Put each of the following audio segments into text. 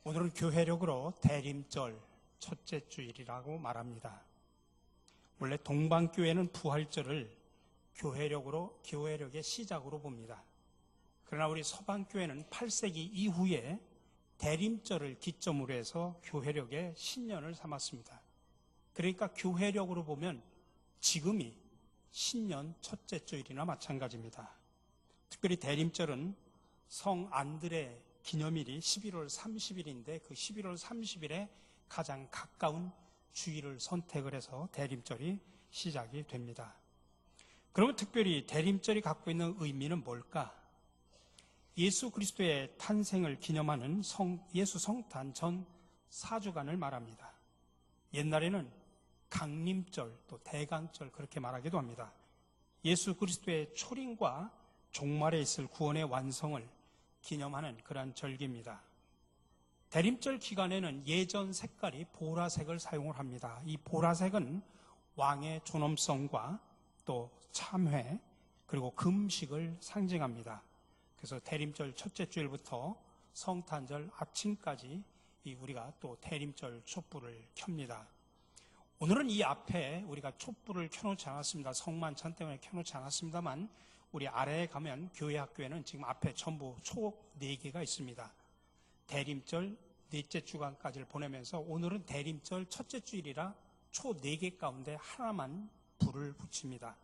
오늘은 교회력으로 대림절 첫째 주일이라고 말합니다. 원래 동방교회는 부활절을 교회력의 시작으로 봅니다. 그러나 우리 서방교회는 8세기 이후에 대림절을 기점으로 해서 교회력의 신년을 삼았습니다. 그러니까 교회력으로 보면 지금이 신년 첫째 주일이나 마찬가지입니다. 특별히 대림절은 성 안드레 기념일이 11월 30일인데 그 11월 30일에 가장 가까운 주일을 선택을 해서 대림절이 시작이 됩니다. 그러면 특별히 대림절이 갖고 있는 의미는 뭘까? 예수 그리스도의 탄생을 기념하는 예수 성탄 전 4주간을 말합니다. 옛날에는 강림절 또 대강절 그렇게 말하기도 합니다. 예수 그리스도의 초림과 종말에 있을 구원의 완성을 기념하는 그러한 절기입니다. 대림절 기간에는 예전 색깔이 보라색을 사용을 합니다. 이 보라색은 왕의 존엄성과 또 참회 그리고 금식을 상징합니다. 그래서 대림절 첫째 주일부터 성탄절 아침까지 우리가 또 대림절 촛불을 켭니다. 오늘은 이 앞에 우리가 촛불을 켜놓지 않았습니다. 성만찬 때문에 켜놓지 않았습니다만 우리 아래에 가면 교회 학교에는 지금 앞에 전부 초 4개가 있습니다. 대림절 넷째 주간까지를 보내면서 오늘은 대림절 첫째 주일이라 초 4개 가운데 하나만 불을 붙입니다.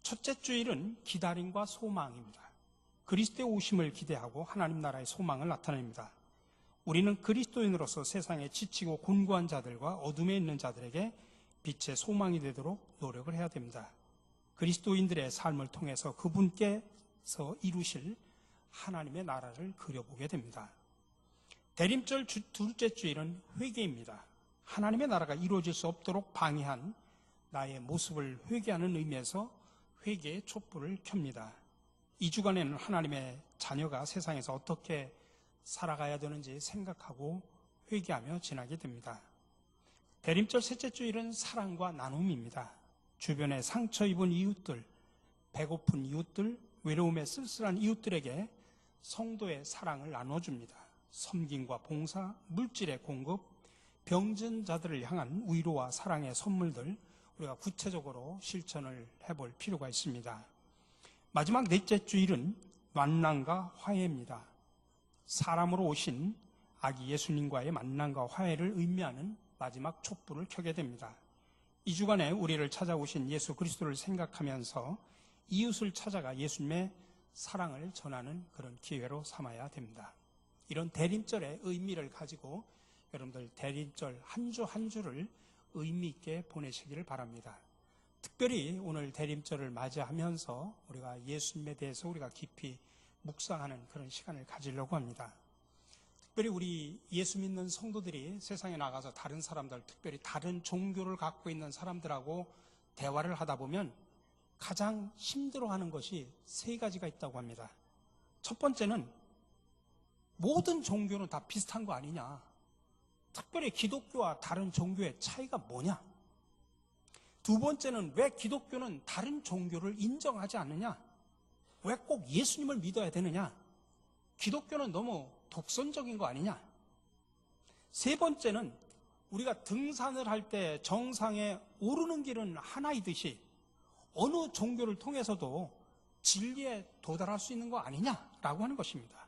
첫째 주일은 기다림과 소망입니다. 그리스도의 오심을 기대하고 하나님 나라의 소망을 나타냅니다. 우리는 그리스도인으로서 세상에 지치고 곤고한 자들과 어둠에 있는 자들에게 빛의 소망이 되도록 노력을 해야 됩니다. 그리스도인들의 삶을 통해서 그분께서 이루실 하나님의 나라를 그려보게 됩니다. 대림절 둘째 주일은 회개입니다. 하나님의 나라가 이루어질 수 없도록 방해한 나의 모습을 회개하는 의미에서 회개의 촛불을 켭니다. 이 주간에는 하나님의 자녀가 세상에서 어떻게 살아가야 되는지 생각하고 회개하며 지나게 됩니다. 대림절 셋째 주일은 사랑과 나눔입니다. 주변에 상처 입은 이웃들, 배고픈 이웃들, 외로움에 쓸쓸한 이웃들에게 성도의 사랑을 나눠줍니다. 섬김과 봉사, 물질의 공급, 병든 자들을 향한 위로와 사랑의 선물들 우리가 구체적으로 실천을 해볼 필요가 있습니다. 마지막 넷째 주일은 만남과 화해입니다. 사람으로 오신 아기 예수님과의 만남과 화해를 의미하는 마지막 촛불을 켜게 됩니다. 이 주간에 우리를 찾아오신 예수 그리스도를 생각하면서 이웃을 찾아가 예수님의 사랑을 전하는 그런 기회로 삼아야 됩니다. 이런 대림절의 의미를 가지고 여러분들 대림절 한 주 한 주를 의미 있게 보내시기를 바랍니다. 특별히 오늘 대림절을 맞이하면서 우리가 예수님에 대해서 우리가 깊이 묵상하는 그런 시간을 가지려고 합니다. 특별히 우리 예수 믿는 성도들이 세상에 나가서 다른 사람들, 특별히 다른 종교를 갖고 있는 사람들하고 대화를 하다 보면 가장 힘들어하는 것이 3가지가 있다고 합니다. 첫 번째는 모든 종교는 다 비슷한 거 아니냐. 특별히 기독교와 다른 종교의 차이가 뭐냐. 두 번째는 왜 기독교는 다른 종교를 인정하지 않느냐. 왜 꼭 예수님을 믿어야 되느냐. 기독교는 너무 독선적인 거 아니냐. 세 번째는 우리가 등산을 할 때 정상에 오르는 길은 하나이듯이 어느 종교를 통해서도 진리에 도달할 수 있는 거 아니냐라고 하는 것입니다.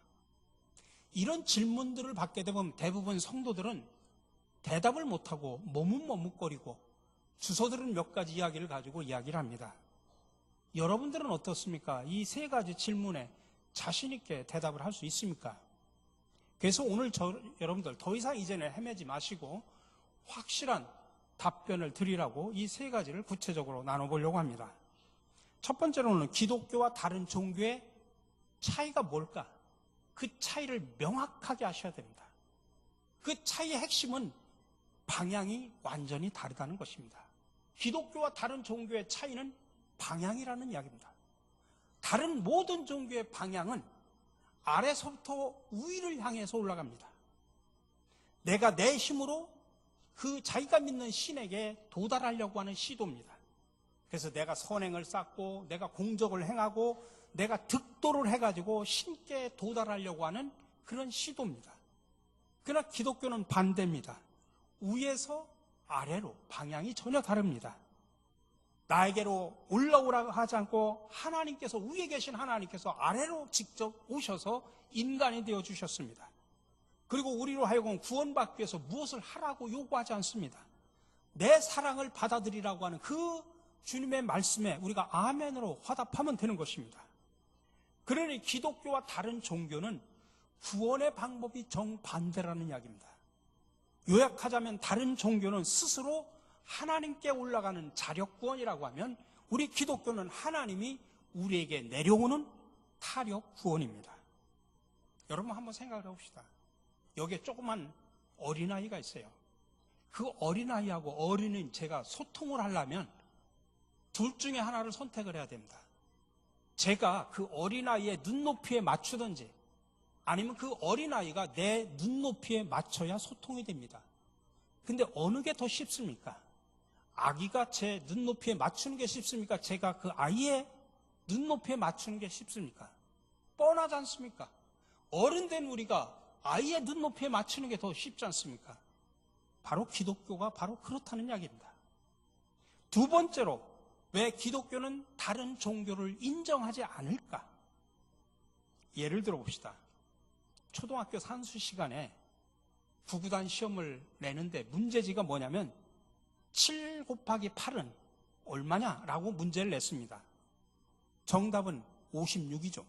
이런 질문들을 받게 되면 대부분 성도들은 대답을 못하고 머뭇머뭇거리고 주워들은 몇 가지 이야기를 가지고 이야기를 합니다. 여러분들은 어떻습니까? 이 3가지 질문에 자신 있게 대답을 할 수 있습니까? 그래서 오늘 여러분들 더 이상 이제는 헤매지 마시고 확실한 답변을 드리라고 이 3가지를 구체적으로 나눠보려고 합니다. 첫 번째로는 기독교와 다른 종교의 차이가 뭘까? 그 차이를 명확하게 하셔야 됩니다. 그 차이의 핵심은 방향이 완전히 다르다는 것입니다. 기독교와 다른 종교의 차이는 방향이라는 이야기입니다. 다른 모든 종교의 방향은 아래서부터 위를 향해서 올라갑니다. 내가 내 힘으로 그 자기가 믿는 신에게 도달하려고 하는 시도입니다. 그래서 내가 선행을 쌓고 내가 공적을 행하고 내가 득도를 해가지고 신께 도달하려고 하는 그런 시도입니다. 그러나 기독교는 반대입니다. 위에서 아래로 방향이 전혀 다릅니다. 나에게로 올라오라고 하지 않고 하나님께서, 위에 계신 하나님께서 아래로 직접 오셔서 인간이 되어 주셨습니다. 그리고 우리로 하여금 구원받기 위해서 무엇을 하라고 요구하지 않습니다. 내 사랑을 받아들이라고 하는 그 주님의 말씀에 우리가 아멘으로 화답하면 되는 것입니다. 그러니 기독교와 다른 종교는 구원의 방법이 정반대라는 이야기입니다. 요약하자면 다른 종교는 스스로 하나님께 올라가는 자력 구원이라고 하면, 우리 기독교는 하나님이 우리에게 내려오는 타력 구원입니다. 여러분 한번 생각을 해봅시다. 여기에 조그만 어린아이가 있어요. 그 어린아이하고 어린인 제가 소통을 하려면 둘 중에 하나를 선택을 해야 됩니다. 제가 그 어린아이의 눈높이에 맞추든지, 아니면 그 어린아이가 내 눈높이에 맞춰야 소통이 됩니다. 근데 어느 게 더 쉽습니까? 아기가 제 눈높이에 맞추는 게 쉽습니까? 제가 그 아이의 눈높이에 맞추는 게 쉽습니까? 뻔하지 않습니까? 어른 된 우리가 아이의 눈높이에 맞추는 게 더 쉽지 않습니까? 바로 기독교가 바로 그렇다는 이야기입니다. 두 번째로, 왜 기독교는 다른 종교를 인정하지 않을까? 예를 들어 봅시다. 초등학교 산수 시간에 구구단 시험을 내는데 문제지가 뭐냐면 7 곱하기 8은 얼마냐라고 문제를 냈습니다. 정답은 56이죠.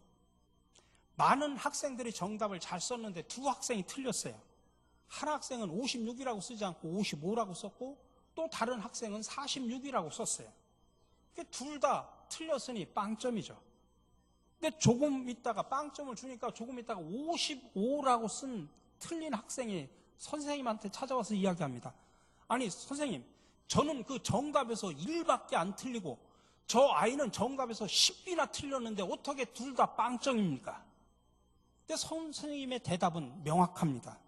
많은 학생들이 정답을 잘 썼는데 두 학생이 틀렸어요. 한 학생은 56이라고 쓰지 않고 55라고 썼고, 또 다른 학생은 46이라고 썼어요. 둘 다 틀렸으니 빵점이죠. 근데 조금 있다가 빵점을 주니까 조금 있다가 55라고 쓴 틀린 학생이 선생님한테 찾아와서 이야기합니다. 아니 선생님, 저는 그 정답에서 1밖에 안 틀리고 저 아이는 정답에서 10이나 틀렸는데 어떻게 둘 다 빵점입니까? 근데 선생님의 대답은 명확합니다.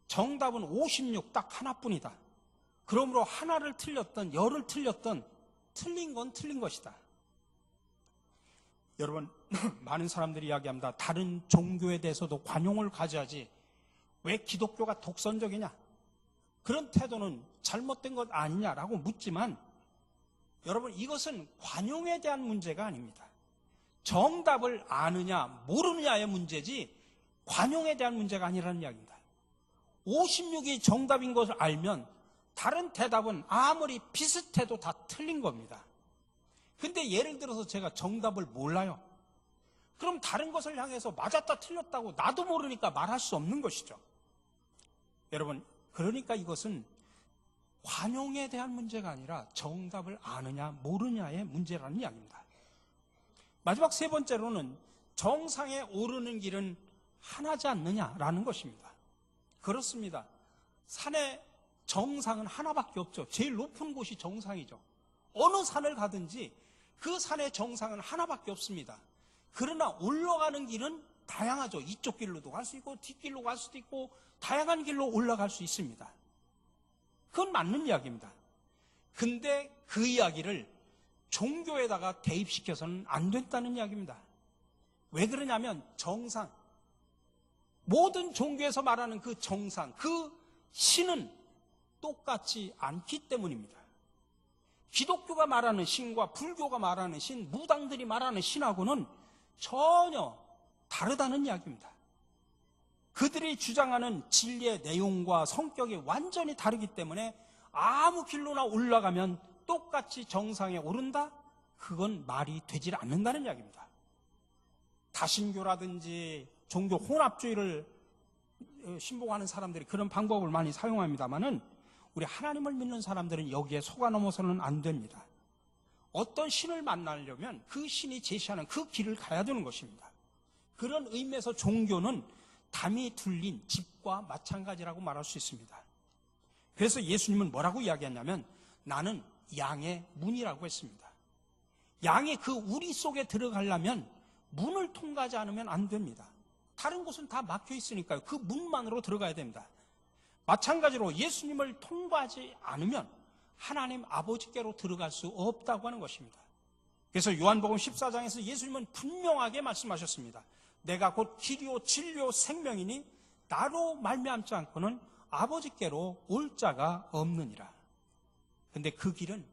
정답은 56 딱 하나뿐이다. 그러므로 하나를 틀렸던 열을 틀렸던 틀린 건 틀린 것이다. 여러분, 많은 사람들이 이야기합니다. 다른 종교에 대해서도 관용을 가져야지, 왜 기독교가 독선적이냐, 그런 태도는 잘못된 것 아니냐라고 묻지만, 여러분, 이것은 관용에 대한 문제가 아닙니다. 정답을 아느냐 모르느냐의 문제지 관용에 대한 문제가 아니라는 이야기입니다. 56이 정답인 것을 알면 다른 대답은 아무리 비슷해도 다 틀린 겁니다. 근데 예를 들어서 제가 정답을 몰라요. 그럼 다른 것을 향해서 맞았다 틀렸다고 나도 모르니까 말할 수 없는 것이죠. 여러분, 그러니까 이것은 관용에 대한 문제가 아니라 정답을 아느냐 모르느냐의 문제라는 이야기입니다. 마지막 세 번째로는 정상에 오르는 길은 하나지 않느냐라는 것입니다. 그렇습니다. 산의 정상은 하나밖에 없죠. 제일 높은 곳이 정상이죠. 어느 산을 가든지 그 산의 정상은 하나밖에 없습니다. 그러나 올라가는 길은 다양하죠. 이쪽 길로도 갈 수 있고 뒷길로 갈 수도 있고 다양한 길로 올라갈 수 있습니다. 그건 맞는 이야기입니다. 근데 그 이야기를 종교에다가 대입시켜서는 안 된다는 이야기입니다. 왜 그러냐면 정상, 모든 종교에서 말하는 그 정상, 그 신은 똑같지 않기 때문입니다. 기독교가 말하는 신과 불교가 말하는 신, 무당들이 말하는 신하고는 전혀 다르다는 이야기입니다. 그들이 주장하는 진리의 내용과 성격이 완전히 다르기 때문에 아무 길로나 올라가면 똑같이 정상에 오른다? 그건 말이 되질 않는다는 이야기입니다. 다신교라든지 종교 혼합주의를 신봉하는 사람들이 그런 방법을 많이 사용합니다만은 우리 하나님을 믿는 사람들은 여기에 속아 넘어서는 안 됩니다. 어떤 신을 만나려면 그 신이 제시하는 그 길을 가야 되는 것입니다. 그런 의미에서 종교는 담이 둘린 집과 마찬가지라고 말할 수 있습니다. 그래서 예수님은 뭐라고 이야기했냐면 나는 양의 문이라고 했습니다. 양이 그 우리 속에 들어가려면 문을 통과하지 않으면 안 됩니다. 다른 곳은 다 막혀 있으니까요. 그 문만으로 들어가야 됩니다. 마찬가지로 예수님을 통과하지 않으면 하나님 아버지께로 들어갈 수 없다고 하는 것입니다. 그래서 요한복음 14장에서 예수님은 분명하게 말씀하셨습니다. 내가 곧 길이요 진리요 생명이니 나로 말미암지 않고는 아버지께로 올 자가 없느니라. 근데 그 길은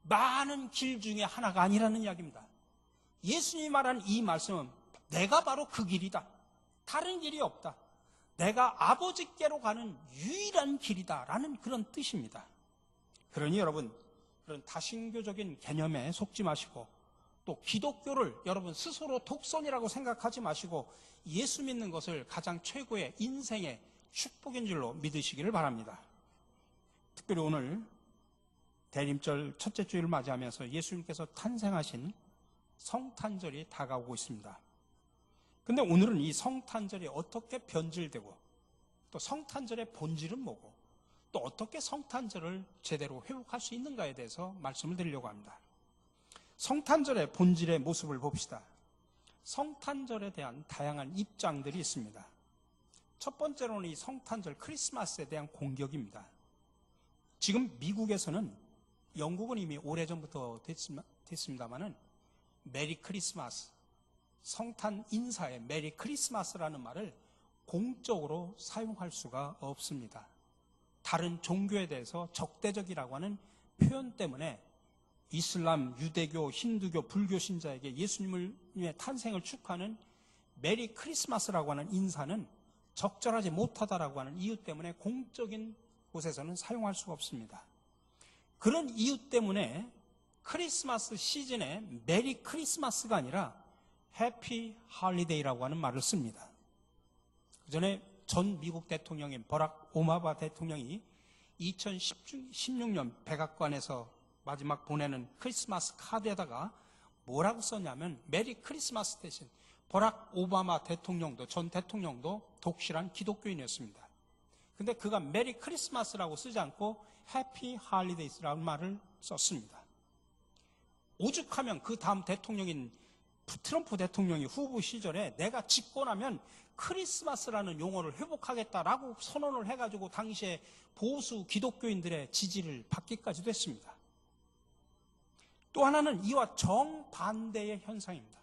많은 길 중에 하나가 아니라는 이야기입니다. 예수님이 말한 이 말씀은 내가 바로 그 길이다. 다른 길이 없다. 내가 아버지께로 가는 유일한 길이다라는 그런 뜻입니다. 그러니 여러분, 그런 다신교적인 개념에 속지 마시고 또 기독교를 여러분 스스로 독선이라고 생각하지 마시고 예수 믿는 것을 가장 최고의 인생의 축복인 줄로 믿으시기를 바랍니다. 특별히 오늘 대림절 첫째 주일을 맞이하면서 예수님께서 탄생하신 성탄절이 다가오고 있습니다. 근데 오늘은 이 성탄절이 어떻게 변질되고 또 성탄절의 본질은 뭐고 또 어떻게 성탄절을 제대로 회복할 수 있는가에 대해서 말씀을 드리려고 합니다. 성탄절의 본질의 모습을 봅시다. 성탄절에 대한 다양한 입장들이 있습니다. 첫 번째로는 이 성탄절 크리스마스에 대한 공격입니다. 지금 미국에서는 영국은 이미 오래전부터 됐습니다만은 메리 크리스마스, 성탄 인사에 메리 크리스마스라는 말을 공적으로 사용할 수가 없습니다. 다른 종교에 대해서 적대적이라고 하는 표현 때문에 이슬람, 유대교, 힌두교, 불교 신자에게 예수님의 탄생을 축하하는 메리 크리스마스라고 하는 인사는 적절하지 못하다라고 하는 이유 때문에 공적인 곳에서는 사용할 수가 없습니다. 그런 이유 때문에 크리스마스 시즌에 메리 크리스마스가 아니라 해피 할리데이라고 하는 말을 씁니다. 그 전에 전 미국 대통령인 버락 오바마 대통령이 2016년 백악관에서 마지막 보내는 크리스마스 카드에다가 뭐라고 썼냐면 메리 크리스마스 대신 버락 오바마 대통령도 전 대통령도 독실한 기독교인이었습니다. 근데 그가 메리 크리스마스라고 쓰지 않고 해피 할리데이스라는 말을 썼습니다. 오죽하면 그 다음 대통령인 트럼프 대통령이 후보 시절에 내가 집권하면 크리스마스라는 용어를 회복하겠다라고 선언을 해가지고 당시에 보수 기독교인들의 지지를 받기까지도 했습니다. 또 하나는 이와 정반대의 현상입니다.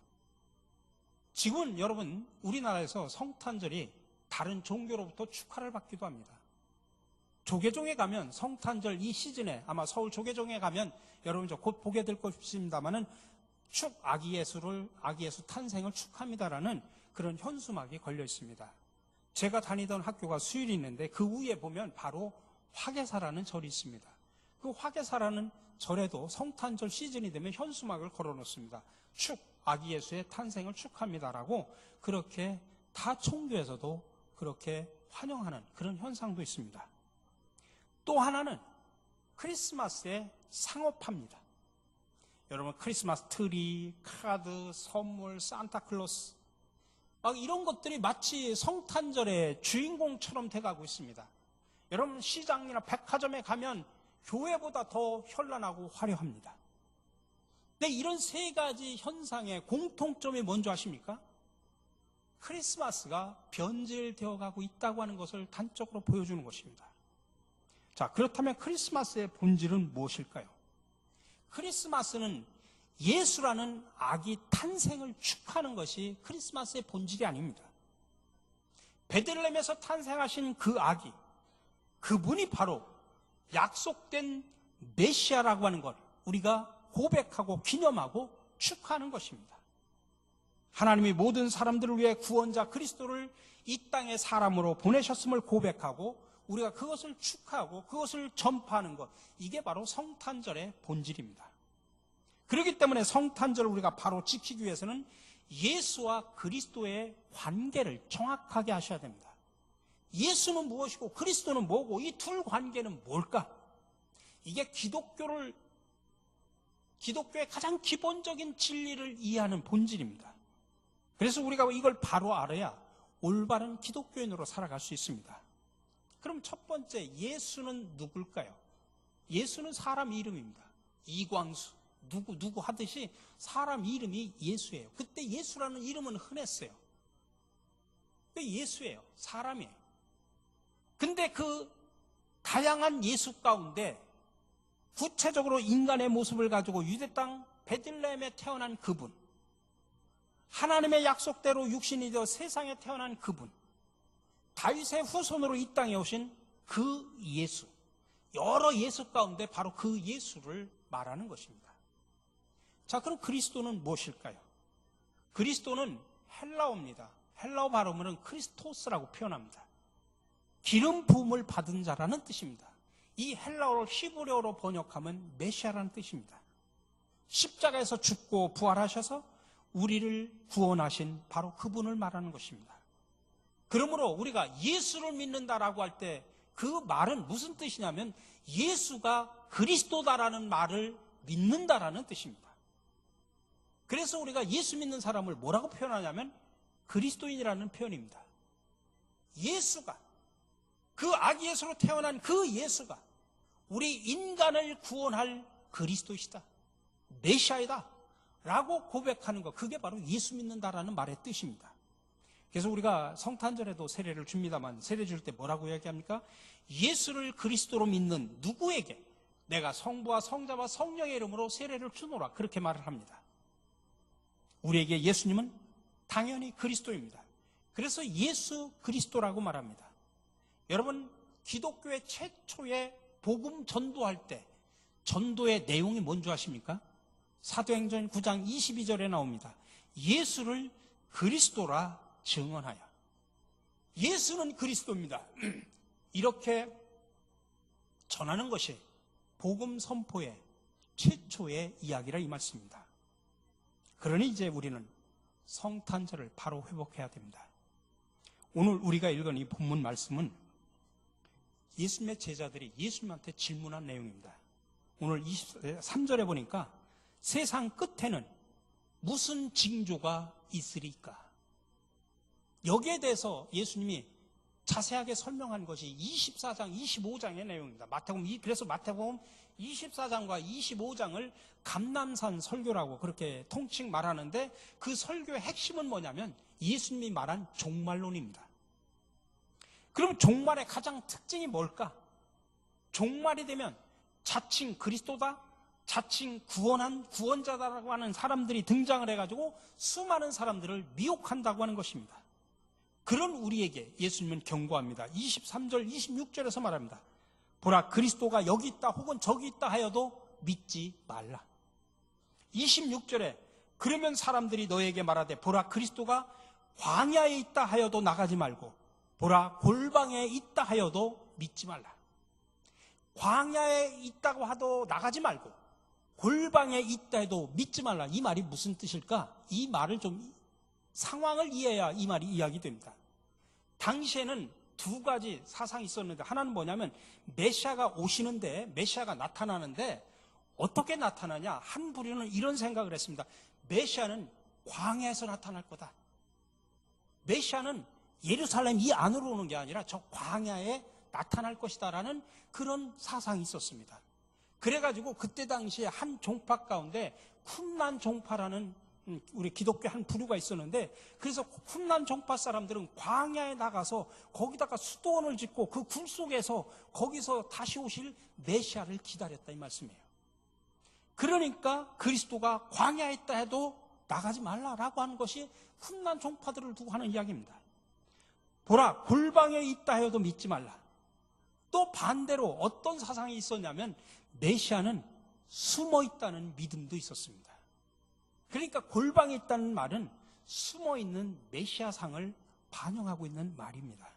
지금은 여러분 우리나라에서 성탄절이 다른 종교로부터 축하를 받기도 합니다. 조계종에 가면 성탄절 이 시즌에 아마 서울 조계종에 가면 여러분 저 곧 보게 될 것입니다만은 아기 예수 탄생을 축하합니다라는 그런 현수막이 걸려 있습니다. 제가 다니던 학교가 수일이 있는데 그 위에 보면 바로 화개사라는 절이 있습니다. 그 화개사라는 절에도 성탄절 시즌이 되면 현수막을 걸어 놓습니다. 아기 예수의 탄생을 축하합니다라고 그렇게 다 종교에서도 그렇게 환영하는 그런 현상도 있습니다. 또 하나는 크리스마스에 상업합니다. 여러분 크리스마스 트리, 카드, 선물, 산타클로스 막 이런 것들이 마치 성탄절의 주인공처럼 돼가고 있습니다. 여러분 시장이나 백화점에 가면 교회보다 더 현란하고 화려합니다. 근데 이런 세 가지 현상의 공통점이 뭔지 아십니까? 크리스마스가 변질되어 가고 있다고 하는 것을 단적으로 보여주는 것입니다. 자, 그렇다면 크리스마스의 본질은 무엇일까요? 크리스마스는 예수라는 아기 탄생을 축하하는 것이 크리스마스의 본질이 아닙니다. 베들레헴에서 탄생하신 그 아기, 그분이 바로 약속된 메시아라고 하는 것 우리가 고백하고 기념하고 축하하는 것입니다. 하나님이 모든 사람들을 위해 구원자 그리스도를 이 땅에 사람으로 보내셨음을 고백하고 우리가 그것을 축하하고 그것을 전파하는 것, 이게 바로 성탄절의 본질입니다. 그렇기 때문에 성탄절을 우리가 바로 지키기 위해서는 예수와 그리스도의 관계를 정확하게 하셔야 됩니다. 예수는 무엇이고 그리스도는 뭐고 이 둘 관계는 뭘까? 이게 기독교의 가장 기본적인 진리를 이해하는 본질입니다. 그래서 우리가 이걸 바로 알아야 올바른 기독교인으로 살아갈 수 있습니다. 그럼 첫 번째, 예수는 누굴까요? 예수는 사람 이름입니다. 이광수, 누구 하듯이 사람 이름이 예수예요. 그때 예수라는 이름은 흔했어요. 예수예요. 사람이에요. 근데 그 다양한 예수 가운데 구체적으로 인간의 모습을 가지고 유대 땅 베들레헴에 태어난 그분, 하나님의 약속대로 육신이 되어 세상에 태어난 그분, 다윗의 후손으로 이 땅에 오신 그 예수, 여러 예수 가운데 바로 그 예수를 말하는 것입니다. 자, 그럼 그리스도는 무엇일까요? 그리스도는 헬라어입니다. 헬라어 발음으로는 크리스토스라고 표현합니다. 기름 부음을 받은 자라는 뜻입니다. 이 헬라어를 히브리어로 번역하면 메시아라는 뜻입니다. 십자가에서 죽고 부활하셔서 우리를 구원하신 바로 그분을 말하는 것입니다. 그러므로 우리가 예수를 믿는다라고 할 때 그 말은 무슨 뜻이냐면 예수가 그리스도다라는 말을 믿는다라는 뜻입니다. 그래서 우리가 예수 믿는 사람을 뭐라고 표현하냐면 그리스도인이라는 표현입니다. 예수가, 그 아기 예수로 태어난 그 예수가 우리 인간을 구원할 그리스도이시다, 메시아이다 라고 고백하는 것, 그게 바로 예수 믿는다라는 말의 뜻입니다. 그래서 우리가 성탄절에도 세례를 줍니다만 세례 줄 때 뭐라고 이야기합니까? 예수를 그리스도로 믿는 누구에게 내가 성부와 성자와 성령의 이름으로 세례를 주노라, 그렇게 말을 합니다. 우리에게 예수님은 당연히 그리스도입니다. 그래서 예수 그리스도라고 말합니다. 여러분, 기독교의 최초의 복음 전도할 때 전도의 내용이 뭔지 아십니까? 사도행전 9장 22절에 나옵니다. 예수를 그리스도라 증언하여. 예수는 그리스도입니다. 이렇게 전하는 것이 복음 선포의 최초의 이야기라 이 말씀입니다. 그러니 이제 우리는 성탄절을 바로 회복해야 됩니다. 오늘 우리가 읽은 이 본문 말씀은 예수님의 제자들이 예수님한테 질문한 내용입니다. 오늘 23절에 보니까 세상 끝에는 무슨 징조가 있으리까? 여기에 대해서 예수님이 자세하게 설명한 것이 24장, 25장의 내용입니다. 그래서 마태복음 24장과 25장을 감람산 설교라고 그렇게 통칭 말하는데 그 설교의 핵심은 뭐냐면 예수님이 말한 종말론입니다. 그럼 종말의 가장 특징이 뭘까? 종말이 되면 자칭 그리스도다, 자칭 구원자다라고 하는 사람들이 등장을 해가지고 수많은 사람들을 미혹한다고 하는 것입니다. 그런 우리에게 예수님은 경고합니다. 23절, 26절에서 말합니다. 보라, 그리스도가 여기 있다 혹은 저기 있다 하여도 믿지 말라. 26절에 그러면 사람들이 너에게 말하되 보라, 그리스도가 광야에 있다 하여도 나가지 말고 보라, 골방에 있다 하여도 믿지 말라. 광야에 있다고 하도 나가지 말고 골방에 있다 해도 믿지 말라. 이 말이 무슨 뜻일까? 이 말을 좀 상황을 이해해야 이 말이 이야기됩니다. 당시에는 두 가지 사상이 있었는데 하나는 뭐냐면 메시아가 오시는데, 메시아가 나타나는데 어떻게 나타나냐? 한 부류는 이런 생각을 했습니다. 메시아는 광야에서 나타날 거다. 메시아는 예루살렘 이 안으로 오는 게 아니라 저 광야에 나타날 것이다라는 그런 사상이 있었습니다. 그래가지고 그때 당시에 한 종파 가운데 쿰란 종파라는 우리 기독교 한 부류가 있었는데, 그래서 쿰란 종파 사람들은 광야에 나가서 거기다가 수도원을 짓고 그 굴 속에서 거기서 다시 오실 메시아를 기다렸다 이 말씀이에요. 그러니까 그리스도가 광야에 있다 해도 나가지 말라라고 하는 것이 쿰란 종파들을 두고 하는 이야기입니다. 보라, 골방에 있다 해도 믿지 말라. 또 반대로 어떤 사상이 있었냐면 메시아는 숨어 있다는 믿음도 있었습니다. 그러니까 골방에 있다는 말은 숨어 있는 메시아상을 반영하고 있는 말입니다.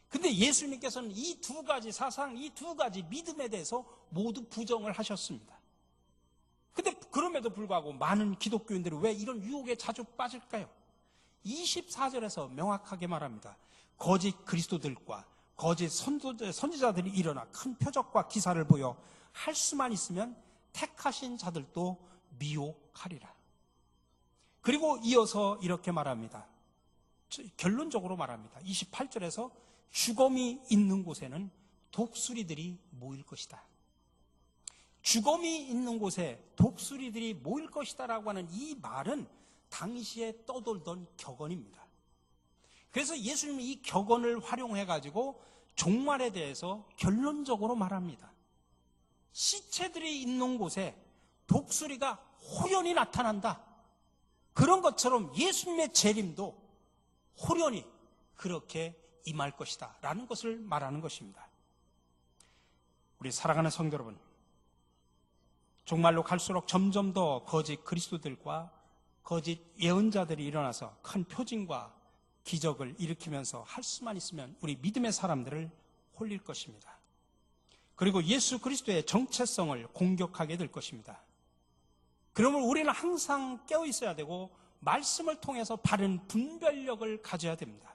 근데 예수님께서는 이 두 가지 사상, 이 두 가지 믿음에 대해서 모두 부정을 하셨습니다. 근데 그럼에도 불구하고 많은 기독교인들이 왜 이런 유혹에 자주 빠질까요? 24절에서 명확하게 말합니다. 거짓 그리스도들과 거짓 선지자들이 일어나 큰 표적과 기사를 보여 할 수만 있으면 택하신 자들도 미혹하리라. 그리고 이어서 이렇게 말합니다. 결론적으로 말합니다. 28절에서 죽음이 있는 곳에는 독수리들이 모일 것이다. 죽음이 있는 곳에 독수리들이 모일 것이다 라고 하는 이 말은 당시에 떠돌던 격언입니다. 그래서 예수님이 이 격언을 활용해가지고 종말에 대해서 결론적으로 말합니다. 시체들이 있는 곳에 독수리가 호련히 나타난다. 그런 것처럼 예수님의 재림도 호련히 그렇게 임할 것이다 라는 것을 말하는 것입니다. 우리 사랑하는 성도 여러분, 정말로 갈수록 점점 더 거짓 그리스도들과 거짓 예언자들이 일어나서 큰 표징과 기적을 일으키면서 할 수만 있으면 우리 믿음의 사람들을 홀릴 것입니다. 그리고 예수 그리스도의 정체성을 공격하게 될 것입니다. 그러면 우리는 항상 깨어 있어야 되고 말씀을 통해서 바른 분별력을 가져야 됩니다.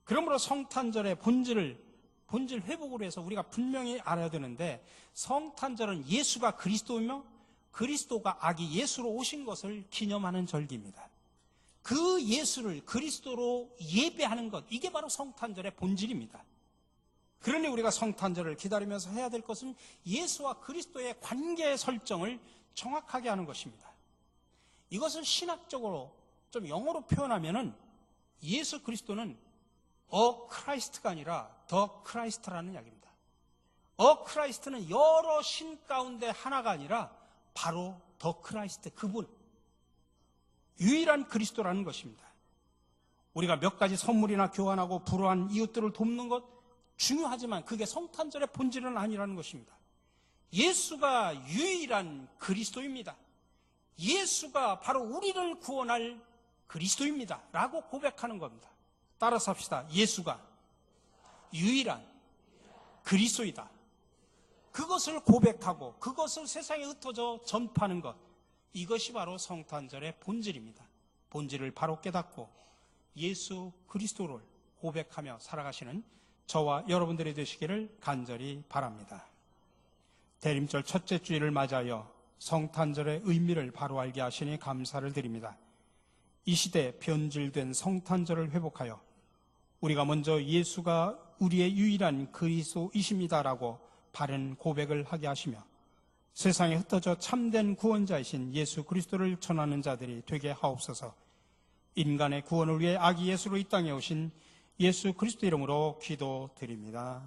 그러므로 성탄절의 본질 회복을 위해서 우리가 분명히 알아야 되는데, 성탄절은 예수가 그리스도이며 그리스도가 아기 예수로 오신 것을 기념하는 절기입니다. 그 예수를 그리스도로 예배하는 것, 이게 바로 성탄절의 본질입니다. 그러니 우리가 성탄절을 기다리면서 해야 될 것은 예수와 그리스도의 관계 설정을 정확하게 하는 것입니다. 이것을 신학적으로 좀 영어로 표현하면은 예수 그리스도는 크라이스트가 아니라 더 크라이스트라는 이야기입니다. 크라이스트는 여러 신 가운데 하나가 아니라 바로 더 크라이스트, 그분, 유일한 그리스도라는 것입니다. 우리가 몇 가지 선물이나 교환하고 불우한 이웃들을 돕는 것 중요하지만 그게 성탄절의 본질은 아니라는 것입니다. 예수가 유일한 그리스도입니다. 예수가 바로 우리를 구원할 그리스도입니다 라고 고백하는 겁니다. 따라서 합시다. 예수가 유일한 그리스도이다. 그것을 고백하고 그것을 세상에 흩어져 전파하는 것, 이것이 바로 성탄절의 본질입니다. 본질을 바로 깨닫고 예수 그리스도를 고백하며 살아가시는 저와 여러분들이 되시기를 간절히 바랍니다. 대림절 첫째 주일을 맞이하여 성탄절의 의미를 바로 알게 하시니 감사를 드립니다. 이 시대 변질된 성탄절을 회복하여 우리가 먼저 예수가 우리의 유일한 그리스도이십니다라고 바른 고백을 하게 하시며 세상에 흩어져 참된 구원자이신 예수 그리스도를 전하는 자들이 되게 하옵소서. 인간의 구원을 위해 아기 예수로 이 땅에 오신 예수 그리스도 이름으로 기도드립니다.